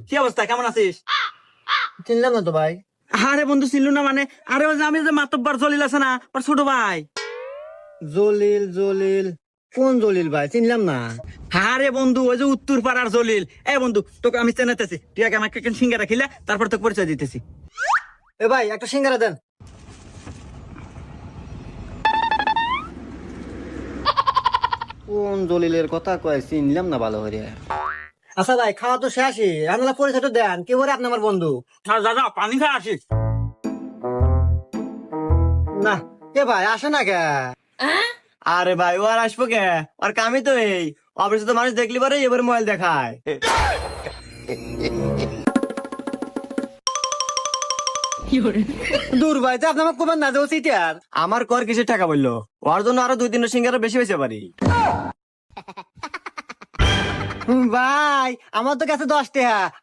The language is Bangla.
কি অবস্থা, কেমন আছিস? চিনলাম না তো ভাই। আরে বন্ধু চিনলু না মানে? আরে ওই যে আমি যে মাতব্বর জলিল আছে না, ওর ছোট ভাই। জলিল জলিল, কোন জলিল ভাই? চিনলাম না। আরে বন্ধু ওই যে উত্তর পাড়ার জলিল। এ বন্ধু তোকে আমি চেনাতেছি, তুই আগে আমাকে একটা সিঙ্গারা খিলা, তারপর তোকে পরিচয় দিতেছি। এ ভাই একটা সিঙ্গারা দেন। কোন জলিলের কথা কয়, চিনলাম না ভালো করে। আচ্ছা ভাই, খাওয়া তো শেষই, আপনারা পরিচয় তো দেন, কে বলে আপনি আমার বন্ধু? দাদা পানি খা আসিস। না, কে ভাই আসে না কে? আরে ভাই ও আর আসবো কে? আর কামই তো এই অফিসে তো মানুষ দেখলি পারে এবার মোবাইল দেখায়। দূর ভাই, তো আপনি আমার কোবার না যে ও সিটার। আমার কর কিসের টাকা বললো? ওর জন্য আরো 2-3 সিঙ্গারা বেশি বেশি পারি। ভাই আমার তো কাছে 10 টাকা,